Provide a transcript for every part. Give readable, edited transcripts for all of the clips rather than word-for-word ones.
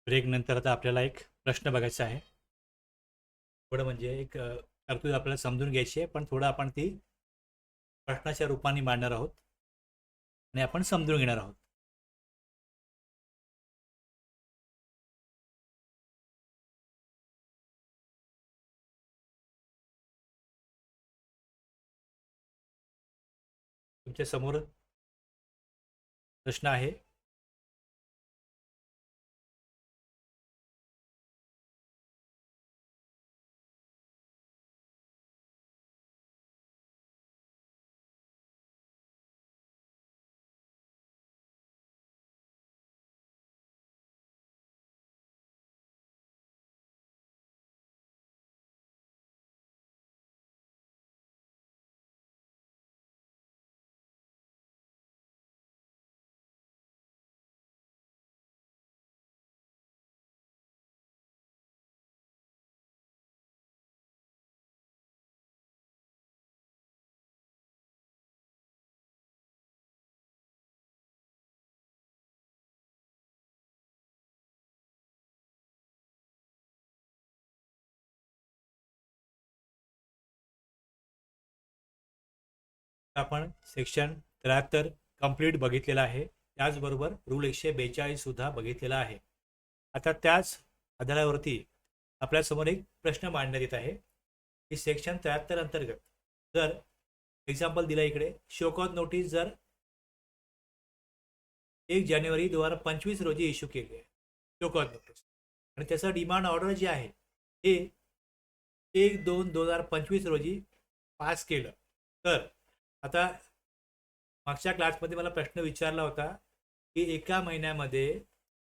Break नंतर आता आपल्याला एक प्रश्न बघायचा आहे. थोडं म्हणजे एक तरतूद आपल्याला समजून घ्यायची आहे, पण थोडं आपण ती प्रश्नाच्या रूपाने मांडणार आहोत आणि आपण समजून घेणार आहोत. तुमच्या समोर प्रश्न आहे. आपण सेक्शन 73 कंप्लीट बघितलेला आहे. त्याचबरोबर रूल 142 सुद्धा बघितलेला आहे. आता त्याच आधारावरती आपल्यासमोर एक प्रश्न मांडण्यात येत आहे की सेक्शन 73 अंतर्गत जर एक्झाम्पल दिला इकडे, शोकॉज नोटीस जर 1 जानेवारी 2025 रोजी इश्यू केली आहे, शोकॉज नोटीस, आणि त्याचं डिमांड ऑर्डर जे आहे हे 1/2/2025 रोजी पास केलं, तर आता मागच्या क्लासमध्ये मला प्रश्न विचारला होता की एका महिन्यामध्ये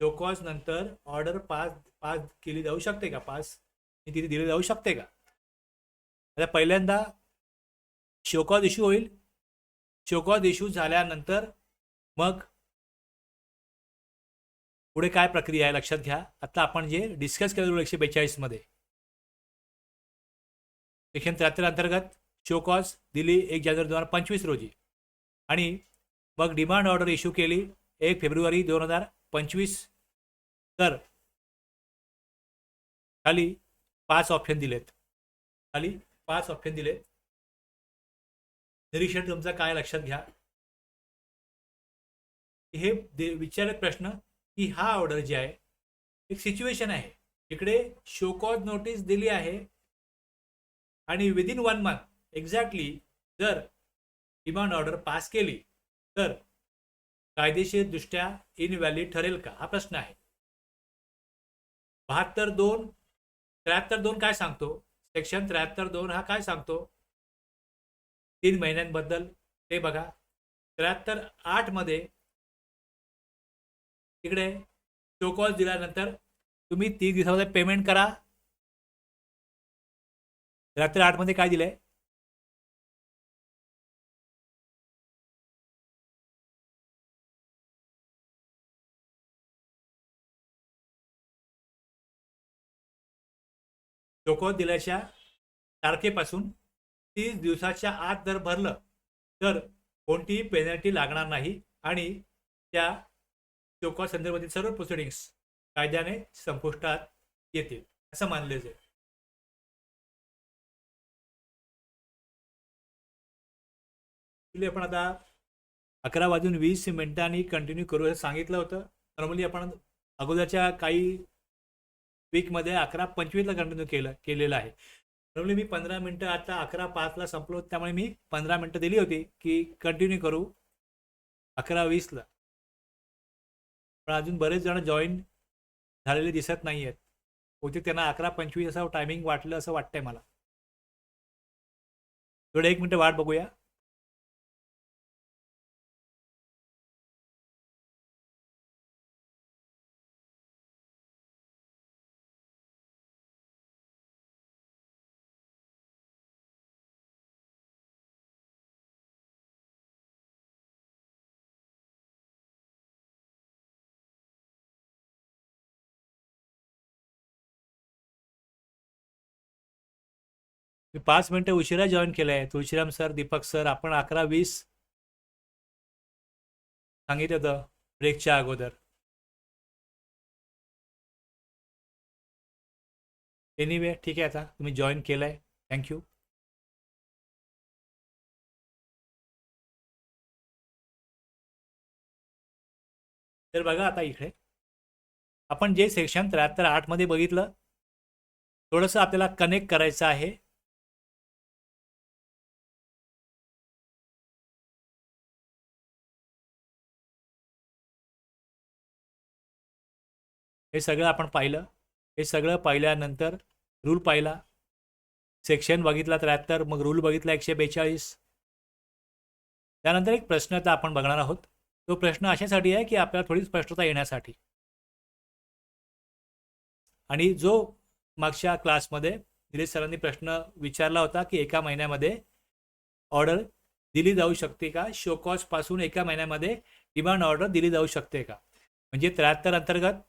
शोकॉज नंतर ऑर्डर पास पास केली जाऊ शकते का, पास तिथे दिली जाऊ शकते का. आता पहिल्यांदा शोकॉज इश्यू होईल. शोकॉज इश्यू झाल्यानंतर मग पुढे काय प्रक्रिया आहे लक्षात घ्या. आता आपण जे डिस्कस केलं 142 मध्ये सेक्शन 73 अंतर्गत शोकॉज दिली 1 जानेवारी 2025 रोजी आणि मग डिमांड ऑर्डर इश्यू केली 1 फेब्रुवारी 2025. तर खाली 5 ऑप्शन दिलेत. खाली 5 ऑप्शन दिलेत. निरीक्षण तुमचं काय लक्षात घ्या. हे विचारत प्रश्न की हा ऑर्डर जे आहे एक सिच्युएशन आहे, इकडे शोकॉज नोटीस दिली आहे आणि विदिन 1 मंथ एक्झॅक्टली जर डिमांड ऑर्डर पास केली तर कायदेशीरदृष्ट्या इनव्हॅलिड ठरेल का, हा प्रश्न आहे. 73(2) काय सांगतो, सेक्शन 73(2) हा काय सांगतो 3 महिन्यांबद्दल ते बघा. 73(8) मध्ये इकडे शोकॉज दिल्यानंतर तुम्ही 30 दिवसामध्ये पेमेंट करा. 73(8) मध्ये काय दिलंय, शोकॉज दिल्याच्या तारखेपासून 30 दिवसाच्या आत जर भरलं तर कोणतीही पेनल्टी लागणार नाही आणि त्या शोकॉज संदर्भातील सर्व प्रोसिडिंग्स कायद्याने संपुष्टात येतील असं मानले जाईल. आपण आता 11:20 कंटिन्यू करू असं सांगितलं होतं. नॉर्मली आपण अगोदरच्या काही वीकमध्ये 11:25 कंटिन्यू केलेलं आहे. नॉर्मली मी 15 मिनटं, आता 11:05 संपलो, त्यामुळे मी 15 मिनटं दिली होती की कंटिन्यू करू 11:20. पण अजून बरेच जण जॉईन झालेले दिसत नाही आहेत. बहुतेक त्यांना 11:25 असं टायमिंग वाटलं असं वाटतंय मला. थोडं 1 मिनिट वाट बघूया. मी 5 मिनिटं उशिरा जॉईन केलंय. तुळशीराम सर, दीपक सर, आपण 11:20 सांगितलं होतं ब्रेकच्या अगोदर. एनिवे ठीक आहे, आता तुम्ही जॉईन केलं आहे, थँक्यू. तर बघा आता इकडे आपण जे सेक्शन 73(8) मध्ये बघितलं, थोडंसं आपल्याला कनेक्ट करायचं आहे. हे सगळं आपण पाहिलं. हे सगळं पाहिल्यानंतर रूल पाहिला, सेक्शन बघितला 73, मग रूल बघितला 142. त्यानंतर एक प्रश्न आता आपण बघणार आहोत. तो प्रश्न अशासाठी आहे की आपल्याला थोडी स्पष्टता येण्यासाठी. आणि जो मागच्या क्लासमध्ये निलेश सरांनी प्रश्न विचारला होता की एका महिन्यामध्ये ऑर्डर दिली जाऊ शकते का, शोकॉज पासून एका महिन्यामध्ये डिमांड ऑर्डर दिली जाऊ शकते का. म्हणजे 73 अंतर्गत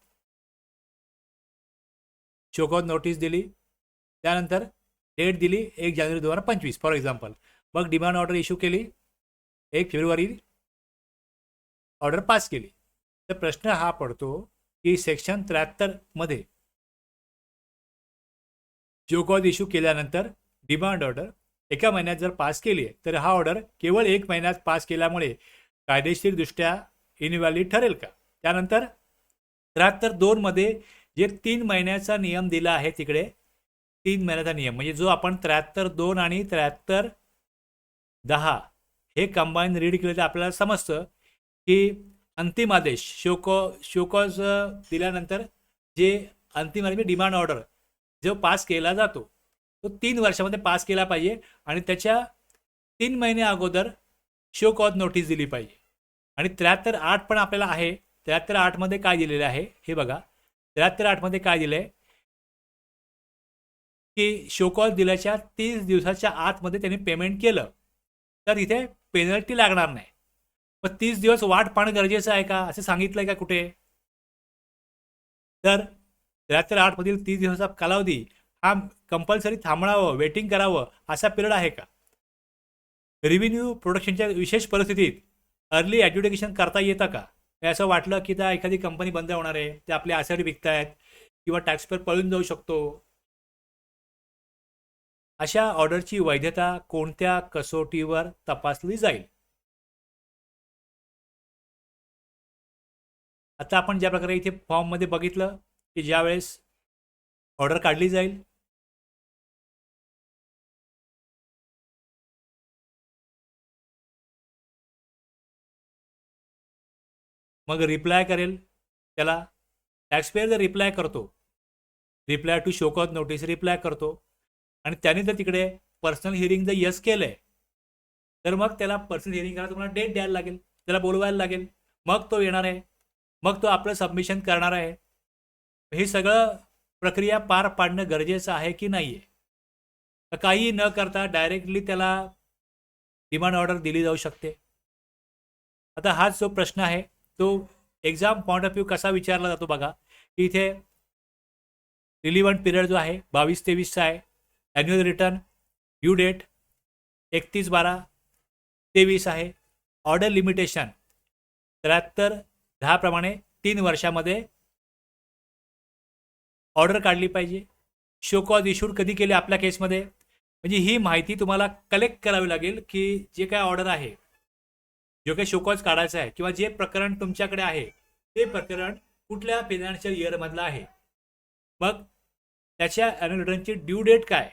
शोकॉज नोटीस दिली, त्यानंतर डेट दिली 1 जानेवारी 2025 फॉर एक्झाम्पल, मग डिमांड ऑर्डर इश्यू केली 1 फेब्रुवारी, ऑर्डर पास केली. तर प्रश्न हा पडतो की सेक्शन 73 मध्ये शोकॉज इश्यू केल्यानंतर डिमांड ऑर्डर एका महिन्यात जर पास केली आहे, तर हा ऑर्डर केवळ 1 महिन्यात पास केल्यामुळे कायदेशीरदृष्ट्या इनव्हॅलिड ठरेल का. त्यानंतर 73(2) मध्ये जे 3 महिन्याचा नियम दिला आहे, तिकडे 3 महिन्याचा नियम म्हणजे जो आपण 73(2) आणि 73(10) हे कंबाईन रीड केलं तर आपल्याला समजतं की अंतिम आदेश शोकॉज दिल्यानंतर जे अंतिम आदेश डिमांड ऑर्डर जो पास केला जातो तो 3 वर्षामध्ये पास केला पाहिजे आणि त्याच्या 3 महिने अगोदर शोकॉज नोटीस दिली पाहिजे. आणि 73(8) पण आपल्याला आहे. 73(8) मध्ये काय दिलेलं आहे हे बघा. 73(8) मध्ये काय दिलंय की शोकॉज दिल्याच्या 30 दिवसाच्या आतमध्ये त्यांनी पेमेंट केलं तर इथे पेनल्टी लागणार नाही. पण 30 दिवस वाट पाहणं गरजेचं आहे का, असं सांगितलंय का कुठे. तर 73(8) मधील 30 दिवसाचा कालावधी हा कंपल्सरी थांबणावं, वेटिंग करावं असा पिरियड आहे का. रेव्हेन्यू प्रोडक्शनच्या विशेष परिस्थितीत अर्ली ॲड्ज्युडिकेशन करता येतं का. असं वाटलं की त्या एखादी कंपनी बंद होणार आहे, ते आपले ॲसेट विकतायत किंवा टॅक्सपेअर पळून जाऊ शकतो, अशा ऑर्डरची वैधता कोणत्या कसोटीवर तपासली जाईल. आता आपण ज्या प्रकारे इथे फॉर्ममध्ये बघितलं की ज्या वेळेस ऑर्डर काढली जाईल, मग रिप्लाय करेल त्याला. टॅक्सपेअर जर रिप्लाय करतो, reply to show cause notice reply करतो आणि त्याने जर तिकडे पर्सनल हिअरिंग जर यस केलंय, तर मग त्याला पर्सनल हिअरिंग करायला तुम्हाला डेट द्यायला लागेल, त्याला बोलवायला लागेल, मग तो येणार आहे, मग तो आपलं सबमिशन करणार आहे. हे सगळं प्रक्रिया पार पाडणं गरजेचं आहे की नाही आहे. काही न करता डायरेक्टली त्याला डिमांड ऑर्डर दिली जाऊ शकते. आता हाच जो प्रश्न आहे तो एक्झाम पॉईंट ऑफ व्ह्यू कसा विचारला जातो बघा, की इथे रिलिव्हंट पिरियड जो आहे 22-23चा आहे. ॲन्युअल रिटर्न ड्यू डेट 31/12/23 आहे. ऑर्डर लिमिटेशन 73(10) प्रमाणे 3 वर्षामध्ये ऑर्डर काढली पाहिजे. शोकॉज इश्यूड कधी केले आपल्या केसमध्ये, म्हणजे ही माहिती तुम्हाला कलेक्ट करावी लागेल की जे काय ऑर्डर आहे, जो काही शोकॉज काढायचा आहे किंवा जे प्रकरण तुमच्याकडे आहे ते प्रकरण कुठल्या फायनान्शियल इयरमधलं आहे, मग त्याच्या ॲन्युअल रिटर्नची ड्यू डेट काय,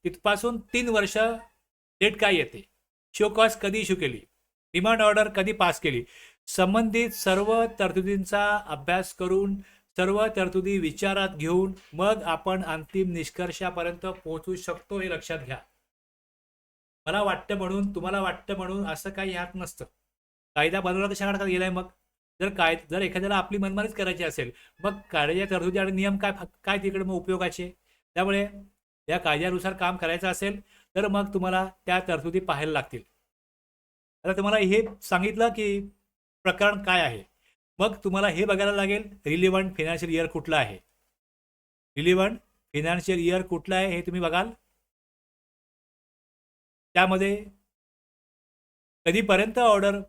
तिथपासून 3 वर्ष डेट काय येते, शोकॉज कधी इश्यू केली, डिमांड ऑर्डर कधी पास केली. संबंधित सर्व तरतुदींचा अभ्यास करून, सर्व तरतुदी विचारात घेऊन मग आपण अंतिम निष्कर्षापर्यंत पोहोचू शकतो, हे लक्षात घ्या. मला वाटतं म्हणून, तुम्हाला वाटतं म्हणून असं काही ह्यात नसतं. कायदा बनवला कशा काढता गेलाय. मग जर एखाद्याला आपली मनमानीच करायची असेल, मग कायद्याच्या तरतुदी आणि नियम काय काय तिकडे मग उपयोगाचे. त्यामुळे या कायद्यानुसार काम करायचं असेल तर मग तुम्हाला त्या तरतुदी पाहायला लागतील. आता तुम्हाला हे सांगितलं की प्रकरण काय आहे, मग तुम्हाला हे बघायला लागेल रिलिव्हंट फायनान्शियल इयर कुठलं आहे. रिलिव्हंट फायनान्शियल इयर कुठलं आहे हे तुम्ही बघाल. त्यामध्ये कधीपर्यंत ऑर्डर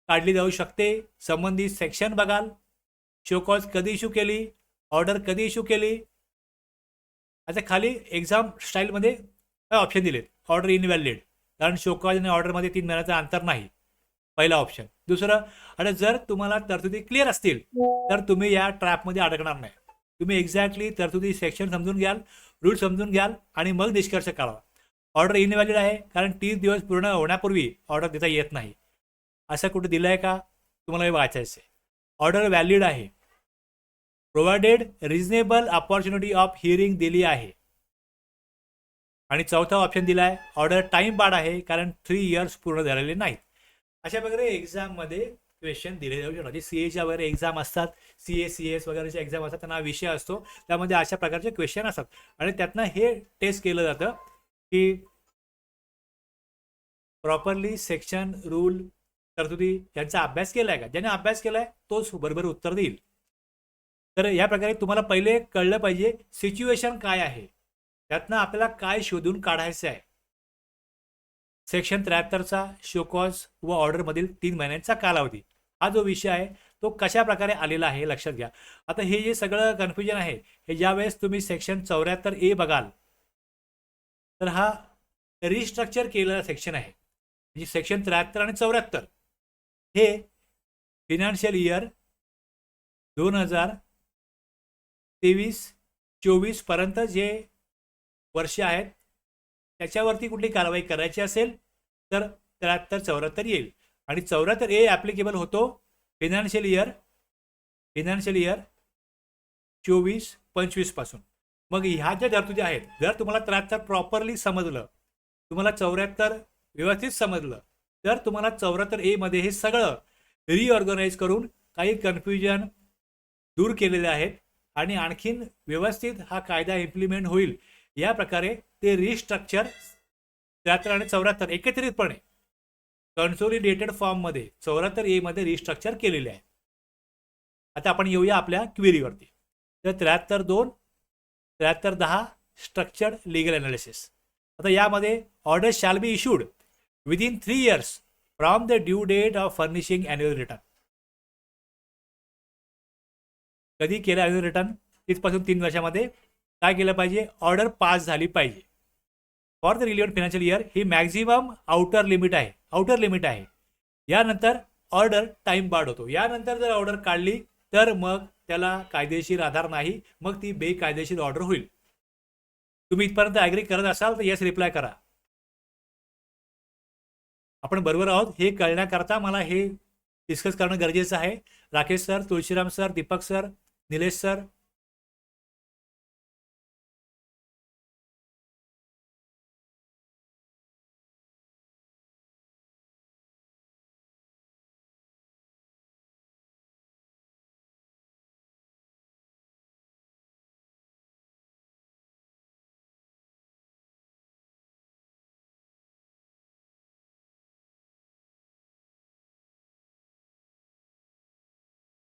काढली जाऊ शकते, संबंधित सेक्शन बघाल, शोकॉज कधी इश्यू केली, ऑर्डर कधी इश्यू केली, आता खाली एक्झाम स्टाईलमध्ये ऑप्शन दिलेत. ऑर्डर इनव्हॅलिड, कारण शोकॉज आणि ऑर्डरमध्ये 3 महिन्याचं अंतर नाही, पहिला ऑप्शन. दुसरं, आता जर तुम्हाला तरतुदी क्लिअर असतील तर तुम्ही या ट्रॅपमध्ये अडकणार नाही. तुम्ही एक्झॅक्टली तरतुदी सेक्शन समजून घ्याल, रूल समजून घ्याल आणि मग निष्कर्ष काढा. ऑर्डर इनव्हॅलिड आहे कारण 30 दिवस पूर्ण होण्यापूर्वी ऑर्डर देता येत नाही. असं कुठे दिलं आहे का? तुम्हाला हे वाचायचं आहे. ऑर्डर व्हॅलिड आहे, provided reasonable opportunity of hearing दिली आहे. आणि चौथा ऑप्शन दिला आहे, ऑर्डर टाइम बार्ड आहे कारण 3 इयर्स पूर्ण झालेले नाहीत. अशा प्रकारे एक्झाममध्ये क्वेश्चन दिले जाऊ शकतात. जे सीएच्या वगैरे एक्झाम असतात, सीए CS वगैरेचे एक्झाम असतात, त्यांना विषय असतो, त्यामध्ये अशा प्रकारचे क्वेश्चन असतात आणि त्यातनं हे टेस्ट केलं जातं की प्रॉपरली सेक्शन, रूल, तरतुदी यांचा अभ्यास केलाय का. ज्याने अभ्यास केलाय तोच बरोबर उत्तर देईल. तर या प्रकारे तुम्हाला पहिले कळलं पाहिजे सिच्युएशन काय आहे, त्यातनं आपल्याला काय शोधून काढायचं आहे. सेक्शन 73चा शोकॉज व ऑर्डरमधील 3 महिन्यांचा कालावधी, हा जो विषय आहे तो कशा प्रकारे आलेला आहे लक्षात घ्या. आता हे जे सगळं कन्फ्युजन आहे हे ज्यावेळेस तुम्ही सेक्शन 74A बघाल तर हा रिस्ट्रक्चर केलेला सेक्शन आहे. म्हणजे सेक्शन 73 आणि 74 हे फिनान्शियल इयर 2023-24 पर्यंत जे वर्ष आहेत त्याच्यावरती कुठली कारवाई करायची असेल तर 73-74 येईल. आणि 74A ॲप्लिकेबल होतो फिनान्शियल इयर 24-25 पासून. मग ह्या ज्या तरतुदी आहेत, जर तुम्हाला 73 प्रॉपरली समजलं, तुम्हाला 74 व्यवस्थित समजलं, तर तुम्हाला 74A मध्ये हे सगळं रिऑर्गनाइज करून काही कन्फ्युजन दूर केलेले आहेत आणि आणखीन व्यवस्थित हा कायदा इम्प्लिमेंट होईल या प्रकारे ते रिस्ट्रक्चर 73 आणि 74 एकत्रितपणे कन्सोलिडेटेड फॉर्ममध्ये 74A मध्ये रिस्ट्रक्चर केलेले आहे. आता आपण येऊया आपल्या क्वेरीवरती. तर 73-2, 73-10 स्ट्रक्चर्ड लीगल अनालिसिस. आता यामध्ये order shall be issued within 3 years from the due date of furnishing annual return. कधी केलं अॅन्युअल रिटर्न तिथपासून 3 वर्षामध्ये काय केलं पाहिजे, ऑर्डर पास झाली पाहिजे. For the relevant financial year he maximum outer limit आहे. यानंतर ऑर्डर टाइम बार्ड होतो. यानंतर जर ऑर्डर काढली तर मग त्याला कायदेशीर आधार नाही, मग ती बेकायदेशीर ऑर्डर होईल. तुम्ही इथपर्यंत ॲग्री करत असाल तर येस रिप्लाय करा. आपण बरोबर आहोत हे कळण्याकरता मला हे डिस्कस करणं गरजेचं आहे. Rakesh sir, Tulshiram sir, Deepak sir, Nilesh sir.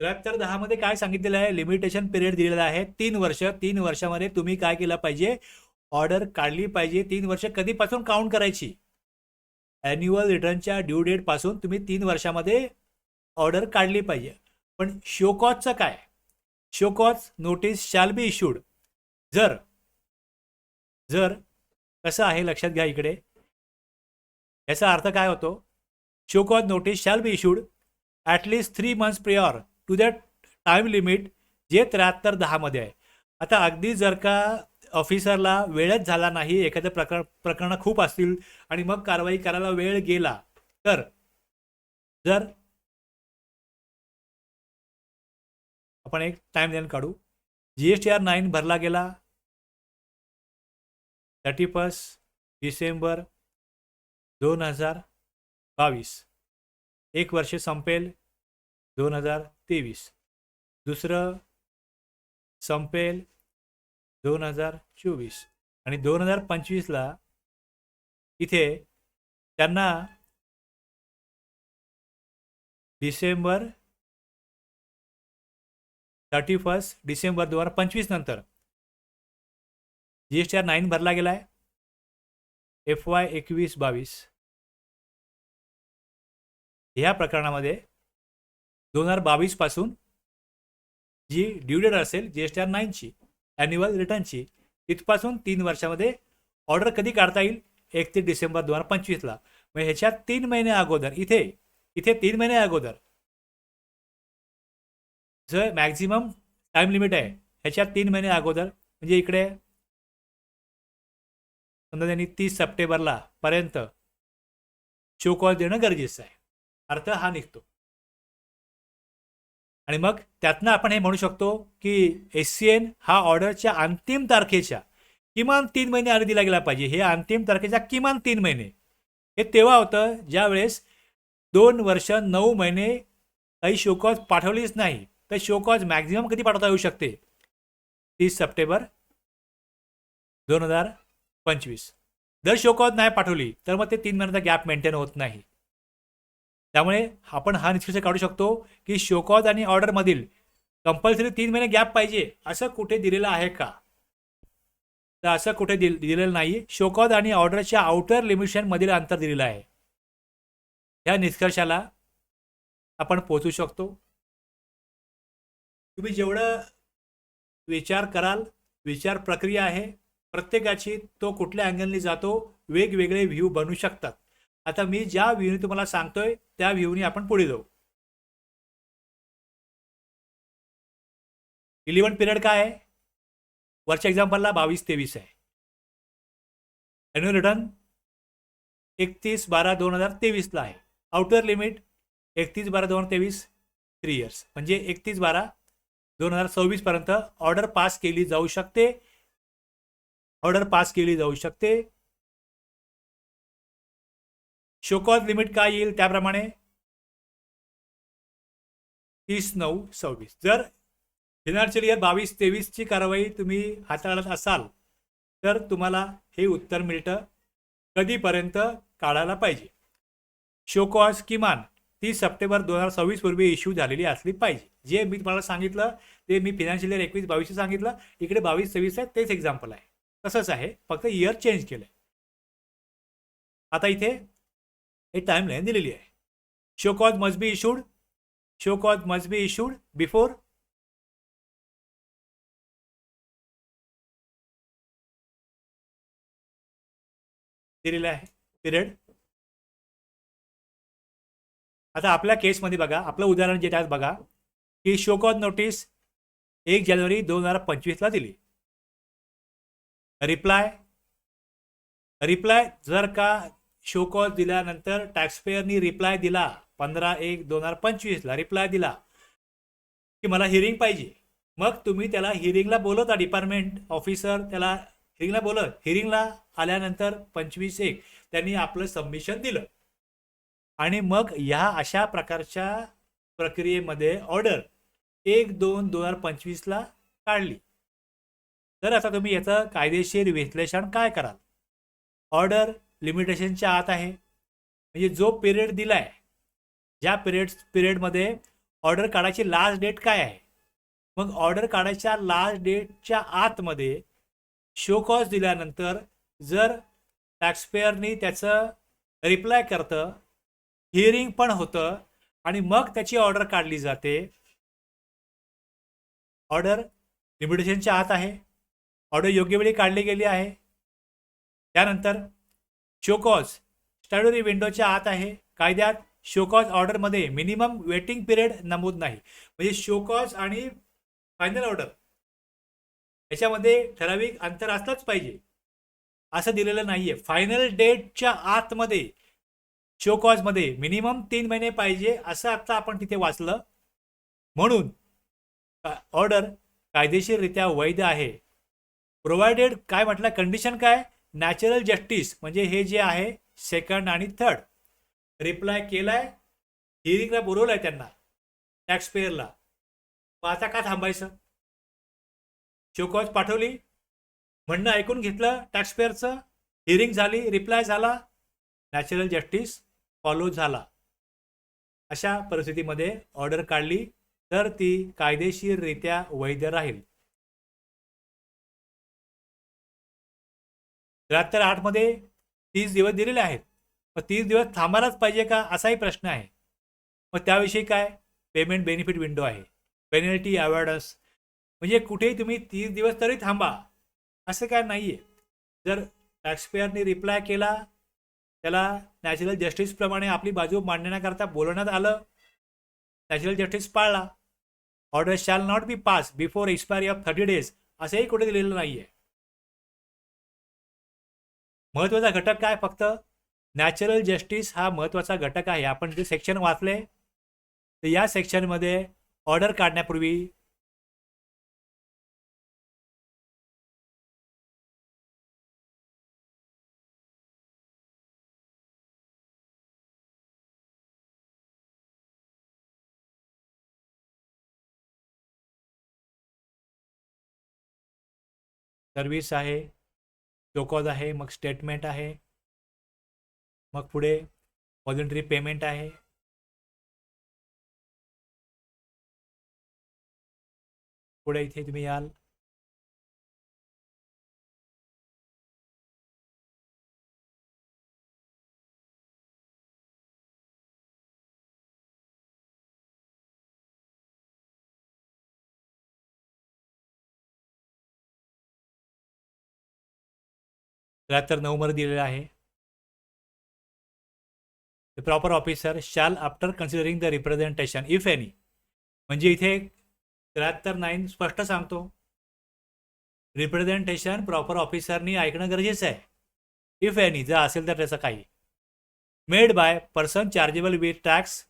तर 10 मध्ये काय सांगितलेलं आहे, लिमिटेशन पिरियड दिलेला आहे 3 वर्ष. 3 वर्षामध्ये तुम्ही काय केलं पाहिजे, ऑर्डर काढली पाहिजे. 3 वर्ष कधीपासून काउंट करायची, ॲन्युअल रिटर्नच्या ड्यू डेट पासून तुम्ही 3 वर्षामध्ये ऑर्डर काढली पाहिजे. पण शोकॉजचं काय, show cause notice shall be issued. जर कसं आहे लक्षात घ्या इकडे, याचा अर्थ काय होतो, show cause notice shall be issued at least 3 months prior to that time limit जे 73-10 मध्ये आहे. आता अगदी जर का ऑफिसरला वेळच झाला नाही, एखाद्या प्रकरण खूप असतील आणि मग कारवाई करायला वेळ गेला, तर जर आपण एक टाइम लाईन काढू, GSTR 9 भरला गेला 31 डिसेंबर 2022, 1 वर्ष संपेल 2023, दुसरं संपेल 2024 आणि 2025ला इथे त्यांना डिसेंबर 31 डिसेंबर 2025 नंतर GSTR 9 भरला गेलाय FY 21-22. ह्या प्रकरणामध्ये 2022 पासून जी ड्यू डेट असेल GSTR 9ची ॲन्युअल रिटर्नची तिथपासून 3 वर्षामध्ये ऑर्डर कधी काढता येईल? 31 डिसेंबर 2025ला. मग ह्याच्यात 3 महिने अगोदर इथे इथे 3 महिने अगोदर जो मॅक्झिमम टाइम लिमिट आहे ह्याच्यात 3 महिने अगोदर, म्हणजे इकडे समजा त्यांनी 30 सप्टेंबरला पर्यंत शो कॉज देणं गरजेचं आहे. अर्थ हा निघतो. आणि मग त्यातनं आपण हे म्हणू शकतो की SCN हा ऑर्डरच्या अंतिम तारखेच्या किमान 3 महिने आधी दिला गेला पाहिजे. हे अंतिम तारखेच्या किमान 3 महिने हे तेव्हा होतं ज्यावेळेस 2 वर्ष 9 महिने काही शोकॉज पाठवलीच नाही. तर शोकॉज मॅक्झिमम कधी पाठवता येऊ शकते? 30 सप्टेंबर 2025. जर शोकॉज नाही पाठवली तर मग ते 3 महिन्याचा गॅप मेंटेन होत नाही. त्यामुळे आपण हा निष्कर्ष काढू शकतो की शोकॉज आणि ऑर्डरमधील कंपल्सरी 3 महिने गॅप पाहिजे असं कुठे दिलेलं आहे का? तर असं कुठे दिलेलं नाही. शोकॉज आणि ऑर्डरच्या आउटर लिमिटेशनमधील अंतर दिलेलं आहे. या निष्कर्षाला आपण पोहोचू शकतो. तुम्ही जेवढं विचार कराल, विचार प्रक्रिया आहे प्रत्येकाची, तो कुठल्या अँगलने जातो, वेगवेगळे व्ह्यू बनू शकतात. आता मी ज्या व्ह्यूने तुम्हाला सांगतोय त्या व्ह्यूने आपण पुढे जाऊ. रिलिव्हंट पिरियड काय आहे? वरच्या एक्झाम्पलला 22-23 आहे. ॲन्युअल रिटर्न 31/12/2023ला आहे. आउटर लिमिट 31/12/2023 3 इयर्स, म्हणजे 31/12/2026 पर्यंत ऑर्डर पास केली जाऊ शकते. ऑर्डर पास केली जाऊ शकते. शोकॉज लिमिट काय येईल त्याप्रमाणे 30/9/26. जर फिनान्शियल इयर 22-23ची कारवाई तुम्ही हाताळत असाल तर तुम्हाला हे उत्तर मिळतं कधीपर्यंत काढायला पाहिजे. शोकॉज किमान 30 सप्टेंबर 2026 पूर्वी इश्यू झालेली असली पाहिजे. जे मी तुम्हाला सांगितलं ते मी फिनान्शियल इयर 21-22 सांगितलं. इकडे 22-23 आहे, तेच एक्झाम्पल आहे. तसंच आहे, फक्त इयर चेंज केलं. आता इथे हे टाइमलाईन दिलेली आहे. Show cause must be issued. Show cause must be issued before दिलेलं आहे पिरियड. आता आपल्या केसमध्ये बघा, आपलं उदाहरण जे त्यात बघा की शोकॉज नोटीस 1 जानेवारी 2025ला दिली. रिप्लाय जर का शोकॉज दिल्यानंतर टॅक्सपेयरनी रिप्लाय दिला 15/1/2025ला रिप्लाय दिला की मला हिअरिंग पाहिजे, मग तुम्ही त्याला हिअरिंगला बोलवता. डिपार्टमेंट ऑफिसर त्याला हिअरिंगला बोलत. हिअरिंगला आल्यानंतर 25/1 त्यांनी आपलं सबमिशन दिलं आणि मग ह्या अशा प्रकारच्या प्रक्रियेमध्ये ऑर्डर 1/2/2025ला काढली. तर आता तुम्ही याचं कायदेशीर विश्लेषण काय कराल? ऑर्डर लिमिटेशनच्या आत आहे, म्हणजे जो पिरियड दिलाय, ज्या पिरियडमध्ये ऑर्डर काढायची लास्ट डेट काय आहे, मग ऑर्डर काढायच्या लास्ट डेटच्या आतमध्ये शोकॉज दिल्यानंतर जर टॅक्सपेयरनी त्याचं रिप्लाय करतं, हिअरिंग पण होतं आणि मग त्याची ऑर्डर काढली जाते, ऑर्डर लिमिटेशनच्या आत आहे, ऑर्डर योग्य वेळी काढली गेली आहे. त्यानंतर शोकॉज स्टॅट्युटरी विंडोच्या आत आहे. कायद्यात शोकॉज ऑर्डरमध्ये मिनिमम वेटिंग पिरियड नमूद नाही, म्हणजे शोकॉज आणि फायनल ऑर्डर याच्यामध्ये ठराविक अंतर असलंच पाहिजे असं दिलेलं नाहीये. फायनल डेटच्या आतमध्ये शोकॉजमध्ये मिनिमम 3 महिने पाहिजे असं आता आपण तिथे वाचलं. म्हणून ऑर्डर कायदेशीररित्या वैध आहे. प्रोव्हाइडेड काय म्हटलं, कंडिशन काय, नॅचरल जस्टिस, म्हणजे हे जे आहे सेकंड आणि थर्ड. रिप्लाय केलाय, हिअरिंगला बोलवलंय त्यांना टॅक्सपेयरला, मग आता का थांबायचं? शोकॉज पाठवली, म्हणणं ऐकून घेतलं टॅक्सपेयरचं, हिअरिंग झाली, रिप्लाय झाला, नॅचरल जस्टिस फॉलो झाला. अशा परिस्थितीमध्ये ऑर्डर काढली तर ती कायदेशीररित्या वैध राहील. 73(8) मध्ये 30 दिवस दिलेले आहेत, मग 30 दिवस थांबायलाच पाहिजे का असाही प्रश्न आहे. मग त्याविषयी काय, पेमेंट बेनिफिट विंडो आहे, पेनल्टी अवॉर्डन्स, म्हणजे कुठेही तुम्ही 30 दिवस तरी थांबा, असं काय नाही आहे. जर टॅक्सपेयरने रिप्लाय केला, त्याला नॅचरल जस्टिसप्रमाणे आपली बाजू मांडण्याकरता बोलवण्यात आलं, नॅचरल जस्टिस पाळला, order shall not be pass before expiry of 30 days असंही कुठे दिलेलं नाही आहे. महत्त्वाचा घटक काय, फक्त नॅचरल जस्टिस हा महत्त्वाचा घटक आहे. आपण जे सेक्शन वाचले तर या सेक्शनमध्ये ऑर्डर काढण्यापूर्वी सर्व्हिस आहे, शोकॉज आहे, मग स्टेटमेंट आहे, मग पुढे व्हॉलंटरी पेमेंट आहे, पुढे इथे तुम्ही याल तर 9 मध्ये दिलेलं आहे. The proper officer shall after considering the representation if any. म्हणजे इथे 73(9) स्पष्ट सांगतो, रिप्रेझेंटेशन प्रॉपर ऑफिसरनी ऐकणं गरजेचं आहे. इफ एनी, जर असेल तर त्याचं काही, made by person chargeable with tax,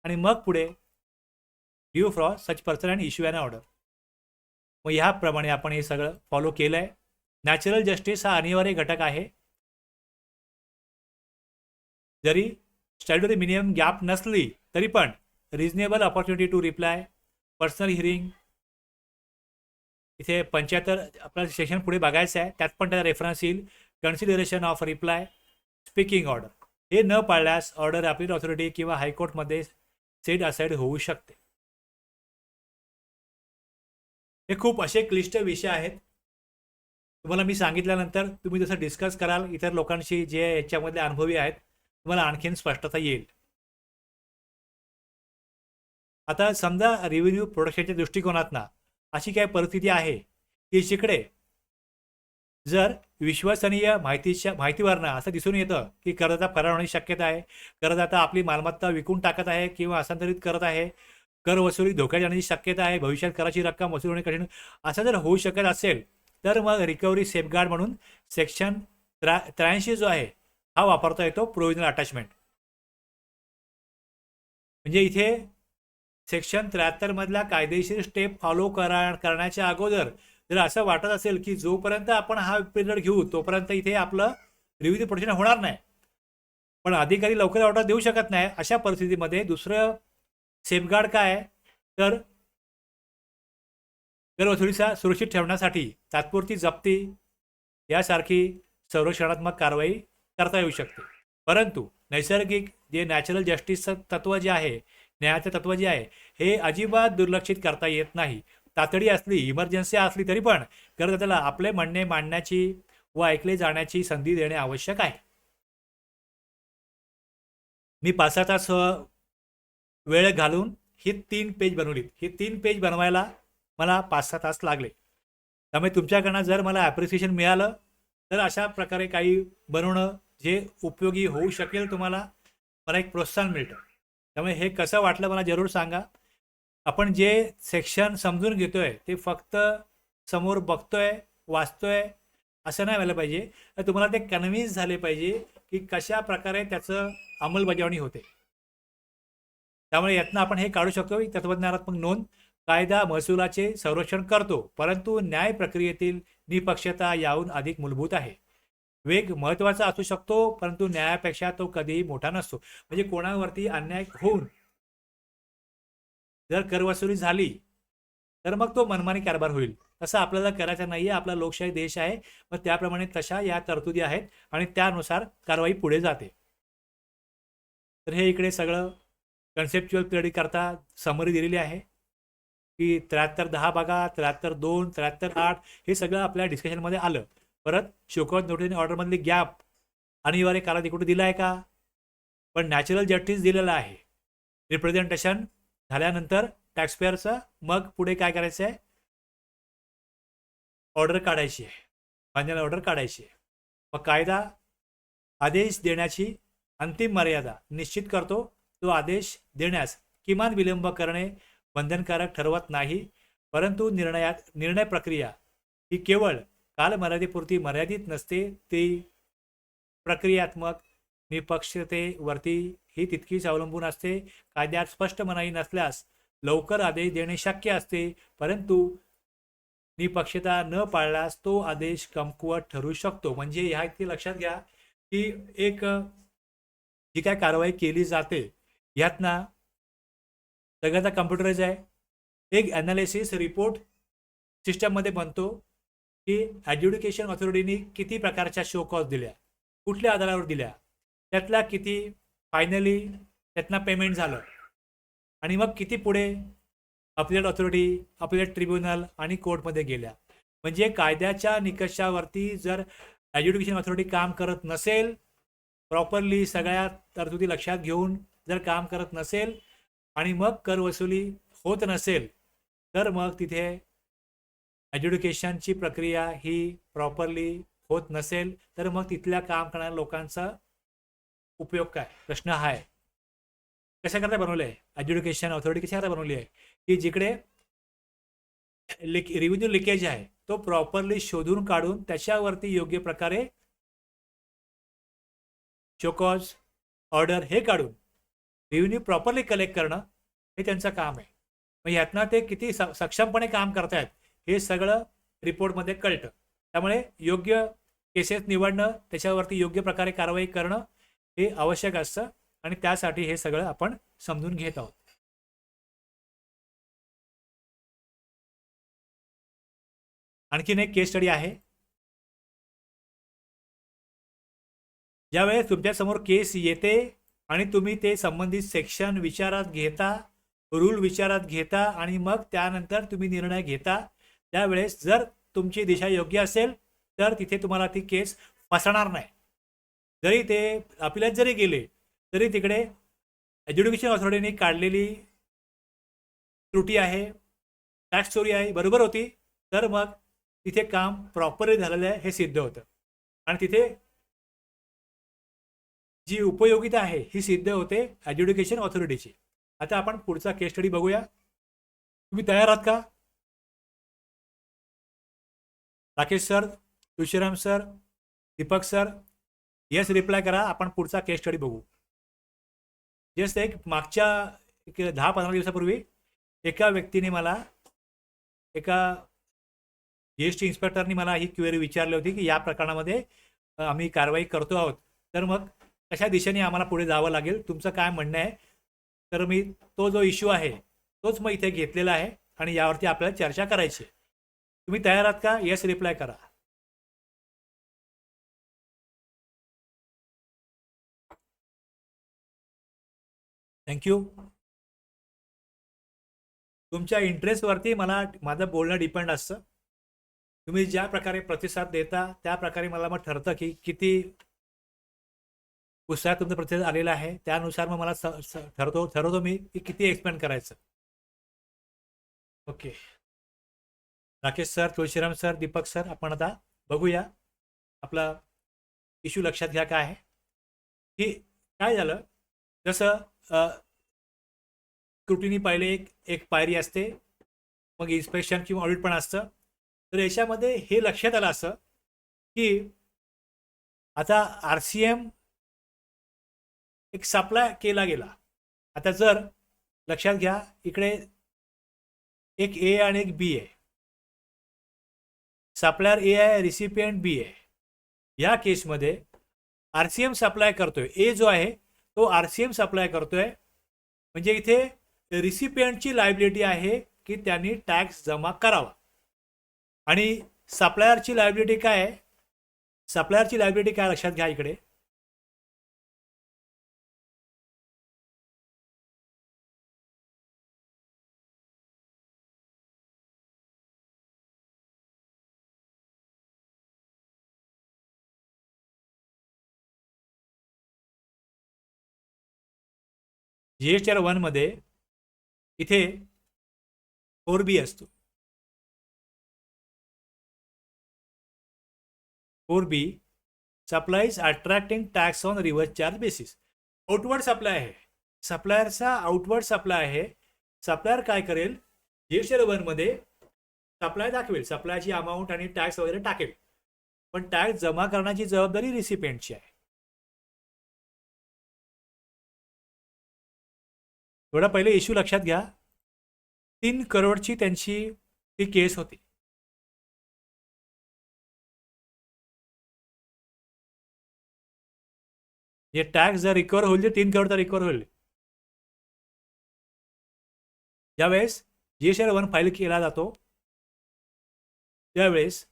आणि मग पुढे due from such person and issue an order. मग ह्याप्रमाणे आपण हे सगळं फॉलो केलं आहे. नॅचरल जस्टिस हा अनिवार्य घटक आहे. जरी स्टॅट्युटरी मिनिमम गॅप नसली तरी पण reasonable opportunity to reply, personal hearing, इथे 75 आपल्याला सेशन पुढे बघायचं आहे, त्यात पण त्याचा रेफरन्स येईल. Consideration of reply, speaking order, हे न पाळल्यास ऑर्डर अपील ऑथॉरिटी किंवा हायकोर्टमध्ये सेट असाइड होऊ शकते. हे खूप असे क्लिष्ट विषय आहेत. तुम्हाला मी सांगितल्यानंतर तुम्ही जसं डिस्कस कराल इतर लोकांशी जे याच्यामधले अनुभवी आहेत, तुम्हाला आणखीन स्पष्टता येईल. आता समजा रेव्हेन्यू प्रोडक्शनच्या दृष्टिकोनातनं अशी काय परिस्थिती आहे की जिकडे जर विश्वसनीय माहितीवरनं असं दिसून येतं की करदाता फरार होण्याची शक्यता आहे, करदाता आपली मालमत्ता विकून टाकत आहे किंवा हस्तांतरित करत आहे, कर वसुली धोक्यात जाण्याची शक्यता आहे, भविष्यात कराची रक्कम वसूल होणे कठीण, असं जर होऊ शकत असेल तर मग रिकव्हरी सेफगार्ड म्हणून सेक्शन 83 जो आहे हा वापरता येतो, प्रोव्हिजनल अटॅचमेंट. म्हणजे इथे सेक्शन 73 मधला कायदेशीर स्टेप फॉलो करण्याच्या अगोदर जर असं वाटत असेल की जोपर्यंत आपण हा पिरियड घेऊ तोपर्यंत इथे आपलं रिव्ह्यू प्रोटेक्शन होणार नाही, पण अधिकारी लवकर ऑर्डर देऊ शकत नाही, अशा परिस्थितीमध्ये दुसरं सेफगार्ड काय, तर कर वसुलीचा सुरक्षित ठेवण्यासाठी तात्पुरती जप्ती यासारखी संरक्षणात्मक कारवाई करता येऊ शकते. परंतु नैसर्गिक जे नॅचरल जस्टिसचं तत्व जे आहे, न्यायाचं तत्व जे आहे, हे अजिबात दुर्लक्षित करता येत नाही. तातडी असली, इमर्जन्सी असली तरी पण करदात्याला आपले म्हणणे मांडण्याची व ऐकले जाण्याची संधी देणे आवश्यक आहे. मी 5-6 तास वेळ घालून ही 3 पेज बनवलीत. ही 3 पेज बनवायला मला 5-6 तास लागले. त्यामुळे तुमच्याकडनं जर मला ॲप्रिसिएशन मिळालं तर अशा प्रकारे काही बनवणं जे उपयोगी होऊ शकेल, तुम्हाला मला एक प्रोत्साहन मिळतं. त्यामुळे हे कसं वाटलं मला जरूर सांगा. आपण जे सेक्शन समजून घेतोय ते फक्त समोर बघतोय, वाचतोय असं नाही व्हायला पाहिजे, तर तुम्हाला ते कन्व्हिन्स झाले पाहिजे की कशा प्रकारे त्याचं अंमलबजावणी होते. त्यामुळे यातनं आपण हे काढू शकतो की तत्वज्ञानात्मक नोंद कायदा महसुलाचे संरक्षण करतो, परंतु न्याय प्रक्रियेतील निपक्षता याहून अधिक मूलभूत आहे. वेग महत्त्वाचा असू शकतो, परंतु न्यायापेक्षा तो कधीही मोठा नसतो. म्हणजे कोणावरती अन्याय होऊन जर करवसुली झाली तर मग तो मनमानी कारभार होईल. तसं आपल्याला करायचं नाही आहे. आपला लोकशाही देश आहे, मग त्याप्रमाणे तशा या तरतुदी आहेत आणि त्यानुसार कारवाई पुढे जाते. तर हे इकडे सगळं कन्सेप्च्युअल क्लॅरिटी करता समरी दिलेली आहे की 73-10 बघा, 73-2, 73-8 हे सगळं आपल्या डिस्कशनमध्ये आलं. परत शोकॉज नोटीस ऑर्डरमधली गॅप अनिवार्य कालावधी कुठे दिला आहे का, पण नॅचरल जस्टिस दिलेला आहे. रिप्रेझेंटेशन झाल्यानंतर टॅक्सपेअरचं मग पुढे काय करायचं आहे, ऑर्डर काढायची आहे. फायनल ऑर्डर काढायची आहे. मग कायदा आदेश देण्याची अंतिम मर्यादा निश्चित करतो. तो आदेश देण्यास किमान विलंब करणे बंधनकारक ठरवत नाही, परंतु निर्णय प्रक्रिया ही केवळ कालमर्यादेपुरती मर्यादित नसते. ती प्रक्रियात्मक निपक्षतेवरती ही तितकीच अवलंबून असते. कायद्यात स्पष्ट मनाई नसल्यास लवकर आदेश देणे शक्य असते, परंतु निपक्षता न पाळल्यास तो आदेश कमकुवत ठरू शकतो. म्हणजे ह्या इथे लक्षात घ्या की एक जी काय कारवाई केली जाते यातना सगळ्याचा कम्प्युटराइज आहे. एक ॲनालिसिस रिपोर्ट सिस्टममध्ये बनतो की ॲड्ज्युडिकेशन ऑथॉरिटीनी किती प्रकारच्या शो कॉज दिल्या, कुठल्या आधारावर दिल्या, त्यातला किती फायनली त्यातनं पेमेंट झालं, आणि मग किती पुढे अपील ऑथॉरिटी, अपील ट्रिब्युनल आणि कोर्टमध्ये गेल्या. म्हणजे कायद्याच्या निकषावरती जर ॲड्ज्युडिकेशन ऑथॉरिटी काम करत नसेल, प्रॉपरली सगळ्या तरतुदी लक्षात घेऊन जर काम करत नसेल आणि मग कर वसुली होत नसेल, तर मग तिथे ॲड्ज्युडिकेशनची प्रक्रिया ही प्रॉपरली होत नसेल, तर मग तिथल्या काम करणाऱ्या लोकांचा उपयोग काय, प्रश्न हा आहे. कशाकरता बनवलं आहे ॲड्ज्युडिकेशन ऑथॉरिटी, कशाकरता बनवली आहे की जिकडे रेव्हेन्यू लिकेज आहे तो प्रॉपरली शोधून काढून त्याच्यावरती योग्य प्रकारे शोकॉज ऑर्डर हे काढून रेव्हेन्यू प्रॉपरली कलेक्ट करणं हे त्यांचं काम आहे. मग यातनं ते किती सक्षमपणे काम करतायत हे सगळं रिपोर्टमध्ये कळतं. त्यामुळे योग्य केसेस निवडणं, त्याच्यावरती योग्य प्रकारे कारवाई करणं हे आवश्यक असतं आणि त्यासाठी हे सगळं आपण समजून घेत आहोत. आणखीन एक केस स्टडी आहे. ज्यावेळेस तुमच्यासमोर केस येते आणि तुम्ही ते संबंधित सेक्शन विचारात घेता, रूल विचारात घेता आणि मग त्यानंतर तुम्ही निर्णय घेता, त्यावेळेस जर तुमची दिशा योग्य असेल तर तिथे तुम्हाला ती केस फसणार नाही. जरी ते अपीलात जरी गेले तरी तिकडे ॲड्ज्युडिकेशन ऑथॉरिटीने काढलेली त्रुटी आहे, टॅक्स चोरी आहे, बरोबर होती, तर मग तिथे काम प्रॉपरली झालेलं आहे हे सिद्ध होतं आणि तिथे जी उपयोगिता आहे ही सिद्ध होते ॲड्ज्युडिकेशन ऑथॉरिटीची. आता आपण पुढचा केस स्टडी बघूया. तुम्ही तयार आहात का? Rakesh sir, Tulshiram sir, Deepak sir, yes reply करा. आपण पुढचा केस स्टडी बघू. जस्ट एक मागच्या 10-15 दिवसापूर्वी एका व्यक्तीने मला, एका जीएसटी इन्स्पेक्टरनी मला ही क्वेरी विचारली होती की या प्रकरणामध्ये आम्ही कारवाई करतो आहोत, तर मग कशा दिशेने आम्हाला पुढे जावं लागेल, तुमचं काय म्हणणं आहे. तर मी तो जो इश्यू आहे तोच मग इथे घेतलेला आहे आणि यावरती आपल्याला चर्चा करायची आहे. तुम्ही तयार आहात का? येस रिप्लाय करा. थँक्यू. तुमच्या इंटरेस्टवरती माझं बोलणं डिपेंड असतं. तुम्ही ज्या प्रकारे प्रतिसाद देता त्या प्रकारे मला मग ठरतं की किती उत्साहात तुमचा प्रतिसाद आलेला आहे. त्यानुसार मग मला ठरवतो मी की किती एक्सप्लेन करायचं. Okay. Rakesh sir, Tulshiram sir, Deepak sir, आपण आता बघूया. आपला इश्यू लक्षात घ्या काय आहे की काय झालं. जसं स्क्रुटिनी पहिले एक पायरी असते, मग इन्स्पेक्शन किंवा ऑडिट पण असतं. तर याच्यामध्ये हे लक्षात आलं असं की आता RCM एक सप्लाय केला गेला. आता जर लक्षात घ्या, इकडे एक ए आणि एक बी आहे. सप्लायर ए आहे, रिसिपियंट बी आहे. या केसमध्ये RCM सप्लाय करतोय, ए जो आहे तो RCM सप्लाय करतोय. म्हणजे इथे रिसिपियंटची लायबिलिटी आहे की त्यांनी टॅक्स जमा करावा. आणि सप्लायरची लायबिलिटी काय आहे? सप्लायरची लायबिलिटी काय लक्षात घ्या इकडे. GSTR 1 मध्ये इथे 4B असतो. 4B supplies attracting tax on reverse charge basis. Outward supply आहे, सप्लायरचा आउटवर्ड सप्लाय आहे. सप्लायर काय करेल, GSTR 1 मध्ये सप्लाय दाखवेल, सप्लायची अमाऊंट आणि टॅक्स वगैरे टाकेल, पण टॅक्स जमा करण्याची जबाबदारी रिसिपेंटची आहे. थोडा पहिले इश्यू लक्षात घ्या. 3 करोडची त्यांची ती केस होती. जे टॅक्स जर रिकवर होईल ते 3 करोडचा रिकवर होईल. ज्यावेळेस GSTR 1 फाईल केला जातो त्यावेळेस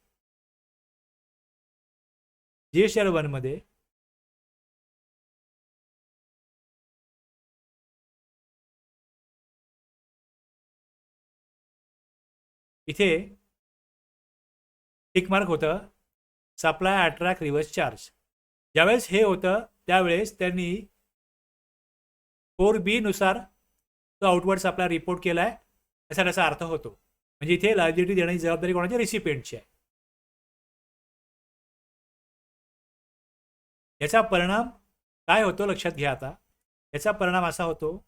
GSTR 1 मध्ये इथे टिक मार्क होतं सप्लाय अट्रॅक्ट रिव्हर्स चार्ज. ज्यावेळेस हे होतं त्यावेळेस त्यांनी 4B नुसार तो आउटवर्ड सप्लाय रिपोर्ट केला आहे, असा त्याचा अर्थ होतो. म्हणजे इथे लायबिलिटी देण्याची जबाबदारी कोणाची, रिसिपेंटची आहे. याचा परिणाम काय होतो लक्षात घ्या. आता याचा परिणाम असा होतो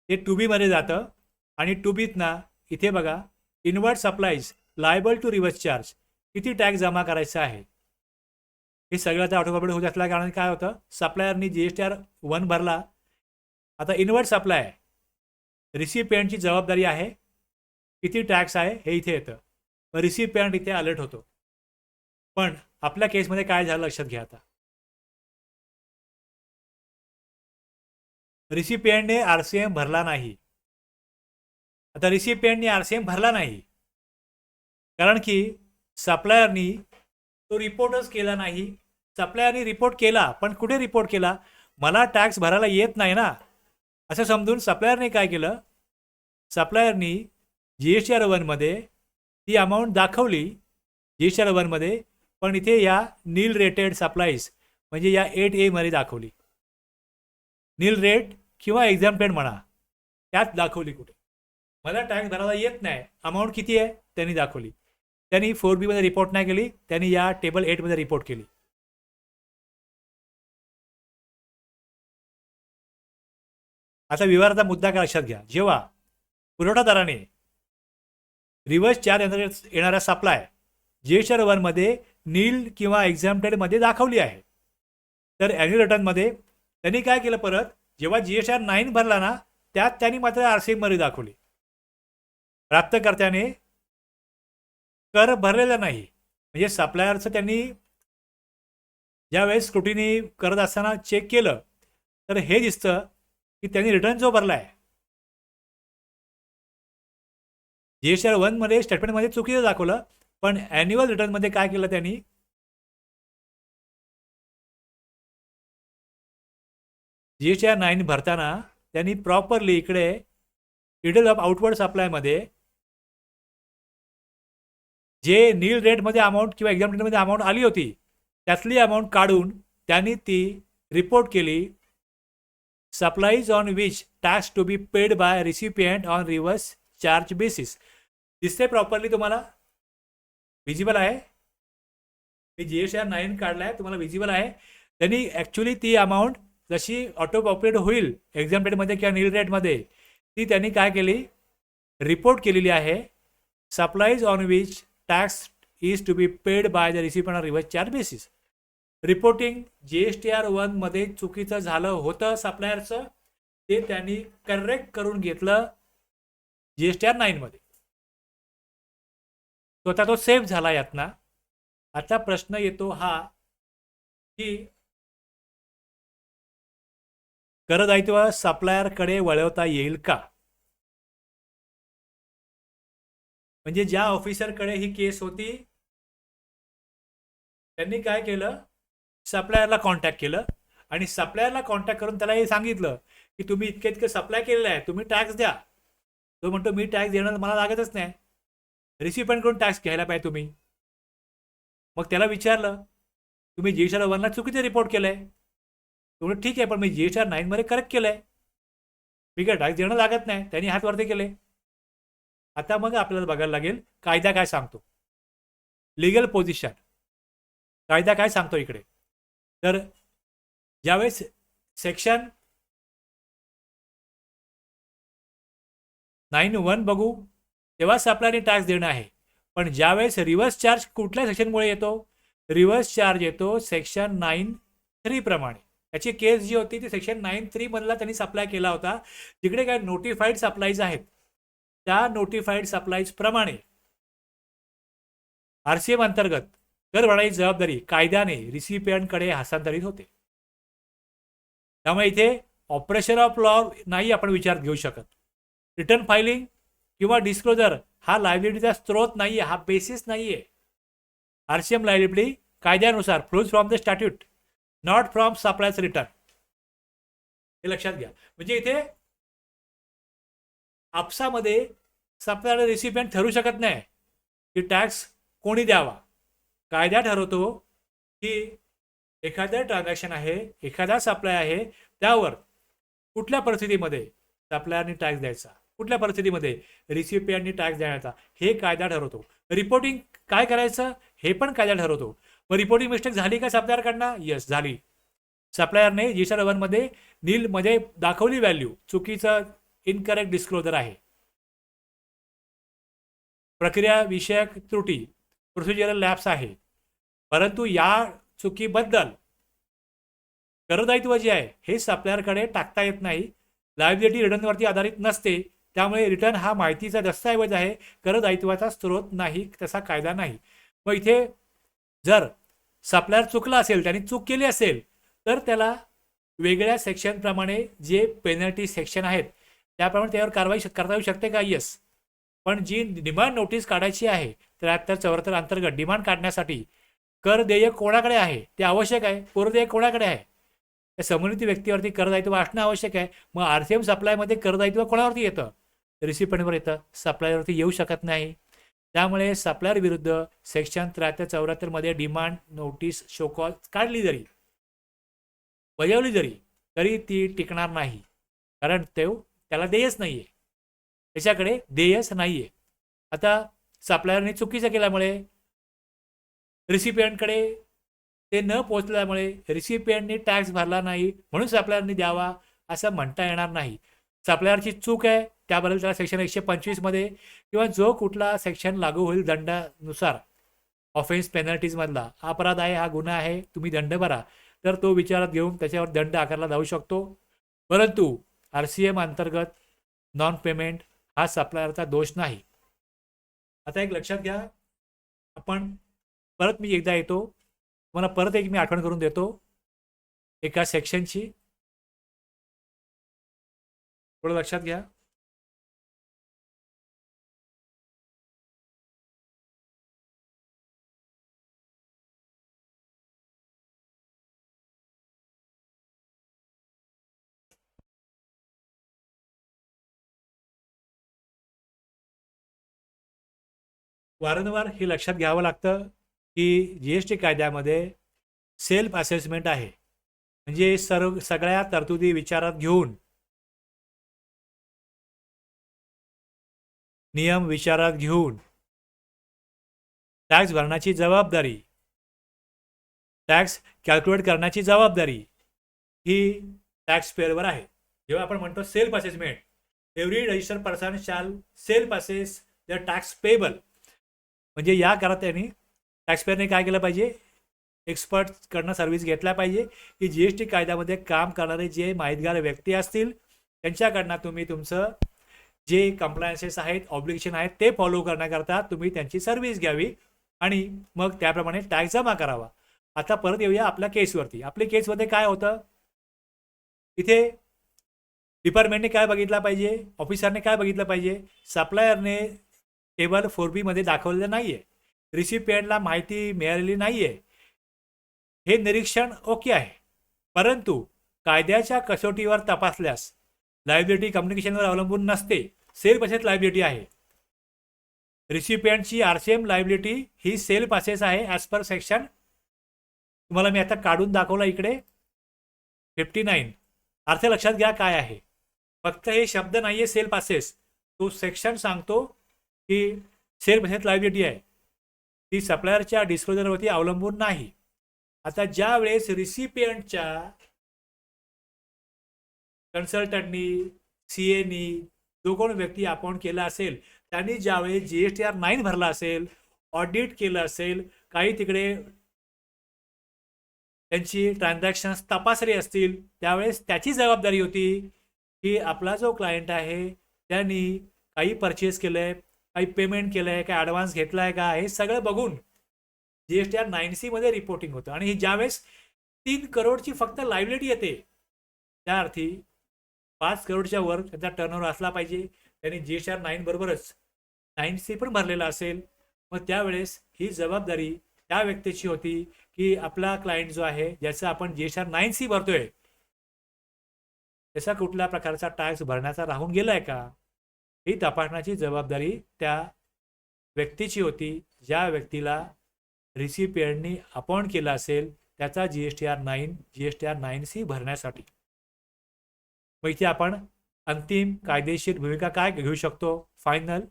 ते 2B मध्ये जातं आणि 2Bत ना इथे बघा inward supplies liable to reverse charge, किती टॅक्स जमा करायचा आहे हे सगळं आता ऑटोमॅटिक होत असल्या कारण काय होतं, सप्लायरनी GSTR 1 भरला, आता इनवर्ड सप्लाय आहे, रिसिपेंटची जबाबदारी आहे, किती टॅक्स आहे हे इथे येतं, रिसिपेंट इथे अलर्ट होतो. पण आपल्या केसमध्ये काय झालं लक्षात घ्या. आता रिसिपेंटने RCM भरला नाही. आता रिसिपेंटने RCM भरला नाही कारण की सप्लायरनी तो रिपोर्टच केला नाही. सप्लायरनी रिपोर्ट केला, पण कुठे रिपोर्ट केला, मला टॅक्स भरायला येत नाही ना असं समजून सप्लायरने काय केलं, सप्लायरनी GSTR 1 मध्ये ती अमाऊंट दाखवली GSTR 1 मध्ये, पण इथे या नील रेटेड सप्लाईज म्हणजे या 8A मध्ये दाखवली. नील रेट किंवा एक्झाम्प्टेड म्हणा, त्यात दाखवली कुठे, मला टॅक्स भरायला येत नाही, अमाऊंट किती आहे त्यांनी दाखवली. त्यांनी 4B मध्ये रिपोर्ट नाही केली, त्यांनी या टेबल 8 मध्ये रिपोर्ट केली. आता व्यवहाराचा मुद्दा काय लक्षात घ्या, जेव्हा पुरवठादाराने रिव्हर्स चार्ज येणारा सप्लाय GSTR 1 मध्ये नील किंवा एक्झाम्प्टेड मध्ये दाखवली आहे, तर ॲन्युअल रिटर्नमध्ये त्यांनी काय केलं, परत जेव्हा GSTR 9 भरला ना त्यात त्यांनी मात्र RCM मध्ये दाखवली. प्राप्तकर्त्याने कर भरलेला नाही, म्हणजे सप्लायरचं त्यांनी ज्यावेळेस स्क्रुटिनी करत असताना चेक केलं तर हे दिसतं की त्यांनी रिटर्न जो भरला आहे GSTR 1 मध्ये स्टेटमेंटमध्ये चुकीचं दाखवलं, पण ॲन्युअल रिटर्नमध्ये काय केलं, त्यांनी GSTR 9 भरताना त्यांनी प्रॉपरली इकडे डिटेल ऑफ आउटवर्ड सप्लायमध्ये जे नील रेटमध्ये अमाऊंट किंवा एक्झाम रेटमध्ये अमाऊंट आली होती त्यातली अमाऊंट काढून त्यांनी ती रिपोर्ट केली, supplies on which tax to be paid by recipient on reverse charge basis. दिसते प्रॉपरली तुम्हाला, विजिबल आहे. मी GSTR 9 काढला आहे, तुम्हाला विजिबल आहे. त्यांनी ॲक्च्युली ती अमाऊंट जशी ऑटो पॉप्युलेट होईल एक्झाम रेटमध्ये किंवा नील रेटमध्ये ती त्यांनी काय केली, रिपोर्ट केलेली आहे, supplies on which tax is to be paid by the recipient on reverse charge basis. Reporting GSTR 1 मध्ये चुकीचं झालं होतं सप्लायरचं, ते त्यांनी करेक्ट करून घेतलं GSTR 9 मध्ये. स्वतः तो सेफ झाला यातना. आता प्रश्न येतो हा की करदायित्व सप्लायरकडे वळवता येईल का. म्हणजे ज्या ऑफिसरकडे ही केस होती त्यांनी काय केलं, सप्लायरला कॉन्टॅक्ट केलं आणि सप्लायरला कॉन्टॅक्ट करून त्याला हे सांगितलं की तुम्ही इतके इतके सप्लाय केलेलं आहे, तुम्ही टॅक्स द्या. तो म्हणतो मी टॅक्स देणं मला लागतच नाही, रिसिपियंटकडून टॅक्स घ्यायला पाहिजे तुम्ही. मग त्याला विचारलं तुम्ही GSTR 1 ला चुकीचं रिपोर्ट केलंय, तुम्ही ठीक आहे, पण मी GSR 9 मध्ये करेक्ट केलंय, मी काय टॅक्स देणं लागत नाही, त्यांनी हात वरती केले. आता मग आपल्याला बघायला लागेल कायदा काय सांगतो, लिगल पोझिशन, कायदा काय सांगतो इकडे. तर ज्यावेळेस सेक्शन 9(1) बघू तेव्हा सप्लायरने टॅक्स देणं आहे. पण ज्यावेळेस रिव्हर्स चार्ज कुठल्या सेक्शनमुळे येतो, रिव्हर्स चार्ज येतो सेक्शन 9(3) प्रमाणे. त्याची केस जी होती ती सेक्शन 9(3) मधला त्यांनी सप्लाय केला होता. जिकडे काय नोटिफाईड सप्लाईज आहेत, त्या नोटिफाईड सप्लाईज प्रमाणे RCM अंतर्गत कर भरण्याची जबाबदारी कायद्याने रिसिपियंटकडे हस्तांतरित होते. त्यामुळे इथे ऑपरेशन ऑफ लॉ नाही आपण विचारात घेऊ शकत. रिटर्न फायलिंग किंवा डिस्क्लोजर हा लायबिलिटीचा स्त्रोत नाहीये, हा बेसिस नाहीये. RCM लायबिलिटी कायद्यानुसार flows from the statute, not from suppliers return. हे लक्षात घ्या. म्हणजे इथे आपसामध्ये सप्लायर रिसिपियंट ठरवू शकत नाही की टॅक्स कोणी द्यावा. कायदा ठरवतो की एखादं ट्रान्झॅक्शन आहे, एखादा सप्लाय आहे, त्यावर कुठल्या परिस्थितीमध्ये सप्लायरनी टॅक्स द्यायचा, कुठल्या परिस्थितीमध्ये रिसिपियंटनी टॅक्स द्यायचा, हे कायदा ठरवतो. रिपोर्टिंग काय करायचं हे पण कायदा ठरवतो. मग रिपोर्टिंग मिस्टेक झाली का सप्लायरकडनं? येस, झाली. सप्लायरने GSR 1 मध्ये नीलमध्ये दाखवली व्हॅल्यू, चुकीचं इनकरेक्ट डिस्क्लोजर आहे. प्रक्रिया विषयक त्रुटी, प्रोसिजरल लॅप्स आहे. परंतु या चुकीबद्दल करदायित्व जे आहे हे सप्लायरकडे टाकता येत नाही. लायबिलिटी रिटर्नवरती आधारित नसते, त्यामुळे रिटर्न हा माहितीचा दस्तऐवज आहे, करदायित्वाचा स्त्रोत नाही, तसा कायदा नाही. मग इथे जर सप्लायर चुकला असेल, त्यांनी चूक केली असेल, तर त्याला वेगळ्या सेक्शनप्रमाणे जे पेनल्टी सेक्शन आहेत त्याप्रमाणे त्यावर कारवाई करता येऊ शकते का? येस. पण जी डिमांड नोटीस काढायची आहे 73-74 अंतर्गत डिमांड काढण्यासाठी कर देयक कोणाकडे आहे ते आवश्यक आहे, कर देयक कोणाकडे आहे, त्या संबंधित व्यक्तीवरती करदायित्व असणं आवश्यक आहे. मग RCM सप्लायमध्ये करदायित्व कोणावरती येतं? रिसिपियंटवर येतं, सप्लायरवरती येऊ शकत नाही. त्यामुळे सप्लायर विरुद्ध सेक्शन 73-74 मध्ये डिमांड नोटीस शोकॉज काढली जरी, बजावली जरी, तरी ती टिकणार नाही, कारण त्याला देयच नाहीये, त्याच्याकडे देयच नाहीये. आता सप्लायरने चुकीचं केल्यामुळे रिसिपियंटकडे ते न पोहोचल्यामुळे रिसिपियंटनी टॅक्स भरला नाही म्हणून सप्लायरनी द्यावा असं म्हणता येणार नाही. सप्लायरची चूक आहे, त्याबद्दल त्याला सेक्शन 125 मध्ये किंवा जो कुठला सेक्शन लागू होईल दंडानुसार, ऑफेन्स पेनल्टीज मधला अपराध आहे, हा गुन्हा आहे, तुम्ही दंड भरा, तर तो विचारात घेऊन त्याच्यावर दंड आकारला जाऊ शकतो. परंतु RCM अंतर्गत नॉन पेमेंट हा सप्लायरचा दोष नाही. आता एक लक्षात घ्या, आपण परत मी एकदा येतो, तुम्हाला परत एक मी आठवण करून देतो एका सेक्शनची, थोडं लक्षात घ्या. वारंवार हे लक्षात घ्यावं लागतं की GST कायद्यामध्ये सेल्फ असेसमेंट आहे, म्हणजे सगळ्या तरतुदी विचारात घेऊन, नियम विचारात घेऊन टॅक्स भरण्याची जबाबदारी, टॅक्स कॅल्क्युलेट करण्याची जबाबदारी ही टॅक्स पेअरवर आहे. जेव्हा आपण म्हणतो self assessment, every registered person shall self assess the tax payable, म्हणजे या करता त्यांनी टॅक्सपेअरने काय केलं पाहिजे, एक्सपर्टकडनं सर्व्हिस घेतल्या पाहिजे की GST कायद्यामध्ये काम करणारे जे माहितगार व्यक्ती असतील त्यांच्याकडनं तुम्ही तुमचं जे कंप्लायन्सेस आहेत, ऑब्लिगेशन आहेत, ते फॉलो करण्याकरता तुम्ही त्यांची सर्व्हिस घ्यावी आणि मग त्याप्रमाणे टॅक्स जमा करावा. आता परत येऊया आपल्या केसवरती. आपल्या केसमध्ये काय होतं, इथे डिपार्टमेंटने काय बघितलं पाहिजे, ऑफिसरने काय बघितलं पाहिजे, सप्लायरने टेबल 4B मध्ये दाखवलेलं नाहीये, रिसिपियंटला माहिती मिळालेली नाहीये, हे निरीक्षण ओके आहे. परंतु कायद्याच्या कसोटीवर तपासल्यास लायबिलिटी कम्युनिकेशनवर अवलंबून नसते, सेल्फ असेस लायबिलिटी आहे. रिसिपियंटची RCM लायबिलिटी ही सेल्फ असेस आहे ॲज पर सेक्शन, तुम्हाला मी आता काढून दाखवला इकडे, 59 अर्थ लक्षात घ्या काय आहे. फक्त हे शब्द नाहीये सेल पासेस, तो सेक्शन सांगतो की सेल पासेस लायबिलिटी आहे, ती सप्लायरच्या डिस्क्लोजरवरती अवलंबून नाही. आता ज्या वेळेस रिसिपियंटच्या कन्सल्टंटनी सीएनी जो कोण व्यक्ती अपॉइंट केला असेल त्यांनी ज्यावेळेस GSTR 9 भरला असेल, ऑडिट केलं असेल, काही तिकडे त्यांची ट्रान्झॅक्शन्स तपासले असतील, त्यावेळेस त्याची जबाबदारी होती की आपला जो क्लायंट आहे त्यांनी काही परचेस केलंय, काही पेमेंट केलंय, काही ॲडव्हान्स घेतलाय का, हे सगळं बघून GSTR 9C मध्ये रिपोर्टिंग होतं. आणि ज्यावेळेस 3 करोडची फक्त लायबिलिटी येते, त्या अर्थी 5 करोडच्या वर त्याचा टर्नओव्हर असला पाहिजे, त्यांनी GSTR 9 बरोबरच 9C पण भरलेला असेल. मग त्यावेळेस ही जबाबदारी त्या व्यक्तीची होती की आपला क्लायंट जो आहे ज्याचा आपण GSTR 9C भरतोय त्याचा कुठल्या प्रकारचा टॅक्स भरण्याचा राहून गेलाय का, ही तपासण्याची जबाबदारी त्या व्यक्तीची होती ज्या व्यक्तीला रिसिपियंटनी अपॉइंट केला असेल त्याचा GSTR 9C भरण्यासाठी. मग इथे आपण अंतिम कायदेशीर भूमिका काय घेऊ शकतो, फायनल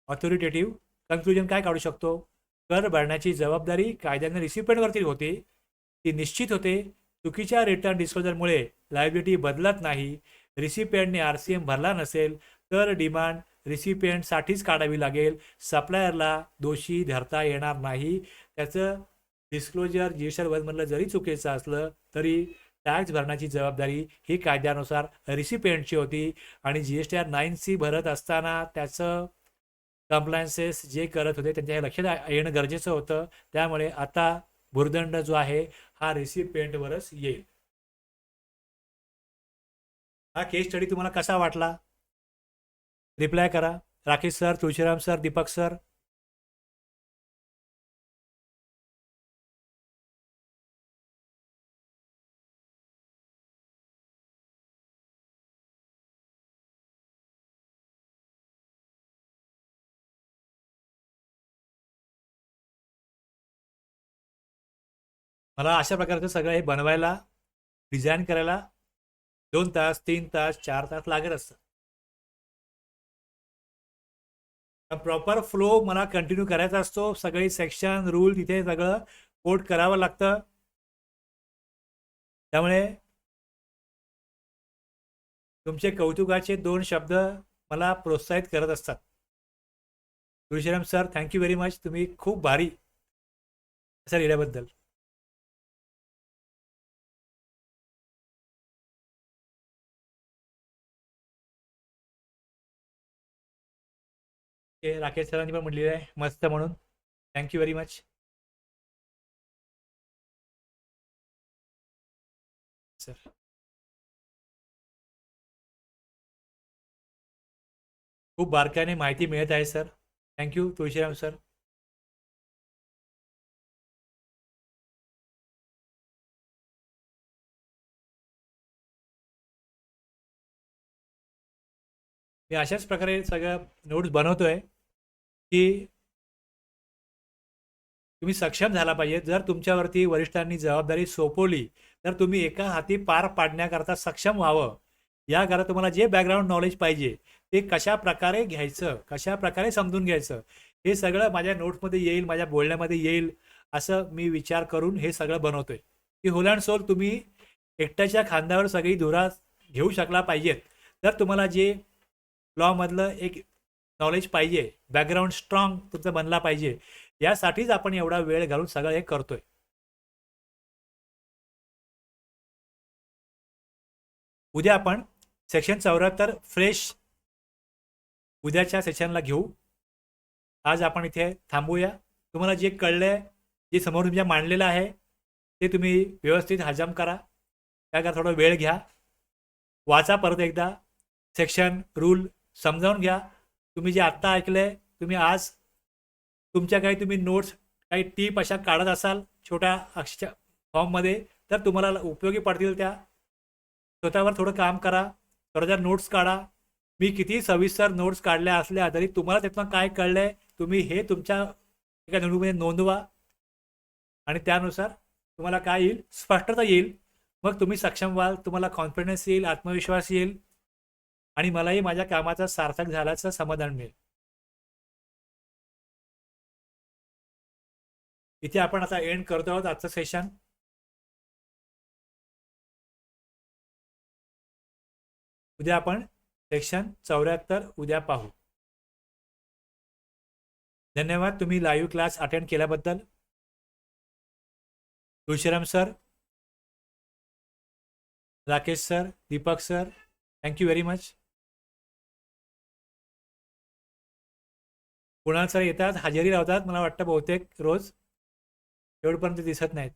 ऑथॉरिटेटिव्ह कन्क्लुजन काय काढू शकतो. कर भरण्याची जबाबदारी कायद्याने रिसिपियंटवरती होते, ती निश्चित होते. चुकीच्या रिटर्न डिस्क्लोजरमुळे लायबिलिटी बदलत नाही. रिसिपियंटने RCM भरला नसेल तर डिमांड रिसिपियंटसाठीच काढावी लागेल. सप्लायरला दोषी धरता येणार नाही. त्याचं डिस्क्लोजर GSTR 1 मधलं जरी चुकीचं असलं तरी टॅक्स भरण्याची जबाबदारी ही कायद्यानुसार रिसिपियंटची होती. आणि GSTR 9C भरत असताना त्याचं कंप्लायन्सेस जे करत होते त्यांच्या लक्षात येणं गरजेचं होतं. त्यामुळे आता भुर्दंड जो आहे हा रिसिपियंटवरच येईल. हा केस स्टडी तुम्हाला कसा वाटला रिप्लाय करा. Rakesh sir, Tulshiram sir, Deepak sir. मला अशा प्रकारचं सगळं हे बनवायला, डिझाईन करायला 2 तास, 3 तास, 4 तास लागत असतं. प्रॉपर फ्लो मला कंटिन्यू करायचा असतो. सगळे सेक्शन रूल तिथे सगळं कोट करावं लागतं. त्यामुळे तुमचे कौतुकाचे 2 शब्द मला प्रोत्साहित करत असतात. Tulshiram sir, thank you very much. तुम्ही खूप भारी असं लिहिल्याबद्दल. राकेश सरांनी पण म्हटलेलं आहे मस्त म्हणून. Thank you very much sir. खूप बारकाईने माहिती मिळत आहे सर. Thank you Tulshiram sir. मी अशाच प्रकारे सगळं नोट्स बनवतोय की तुम्ही सक्षम झाला पाहिजे. जर तुमच्यावरती वरिष्ठांनी जबाबदारी सोपवली तर तुम्ही एका हाती पार पाडण्याकरता सक्षम व्हावं. याकरता तुम्हाला जे बॅकग्राऊंड नॉलेज पाहिजे ते कशा प्रकारे घ्यायचं, कशा प्रकारे समजून घ्यायचं, हे सगळं माझ्या नोट्समध्ये येईल, माझ्या बोलण्यामध्ये येईल असं मी विचार करून हे सगळं बनवतोय की होल अँड सोल तुम्ही एकट्याच्या खांद्यावर सगळी धुरा घेऊ शकला पाहिजेत. तर तुम्हाला जे लॉमधलं एक नॉलेज पाहिजे, बॅकग्राऊंड स्ट्रॉंग तुमचा बनला पाहिजे, यासाठीच आपण एवढा वेळ घालून सगळं हे करतोय. उद्या आपण सेक्शन 74 फ्रेश उद्याच्या सेशनला घेऊ. आज आपण इथे थांबूया. तुम्हाला जे कळलंय, जे समोर तुमच्या मांडलेलं आहे ते तुम्ही व्यवस्थित हजम करा. त्याकरता थोडा वेळ घ्या, वाचा परत एकदा, सेक्शन रूल समजावून घ्या. तुम्ही जे आत्ता ऐकलंय तुम्ही आज तुमच्या काही तुम्ही नोट्स काही टीप अशा काढत असाल छोट्या अक्षर फॉर्ममध्ये तर तुम्हाला उपयोगी पडतील. त्या स्वतःवर थोडं काम करा, थोड्या नोट्स काढा. मी किती सविस्तर नोट्स काढल्या असल्या तरी तुम्हाला त्यातनं काय कळलंय तुम्ही हे तुमच्या एका नोटबुकमध्ये नोंदवा आणि त्यानुसार तुम्हाला काय येईल, स्पष्टता येईल. मग तुम्ही सक्षम व्हाल, तुम्हाला कॉन्फिडन्स येईल, आत्मविश्वास येईल आणि मलाही माझ्या कामाचा सार्थक झाल्याचं समाधान मिळेल. इथे आपण आता एंड करतो आहोत आजचं सेशन. उद्या आपण सेक्शन 74 उद्या पाहू. धन्यवाद तुम्ही लाईव्ह क्लास अटेंड केल्याबद्दल. Tulshiram sir, Rakesh sir, Deepak sir, thank you very much. Kunal sir येतात, हजेरी लावतात, मला वाटतं बहुतेक रोज, एवढपर्यंत दिसत नाहीत.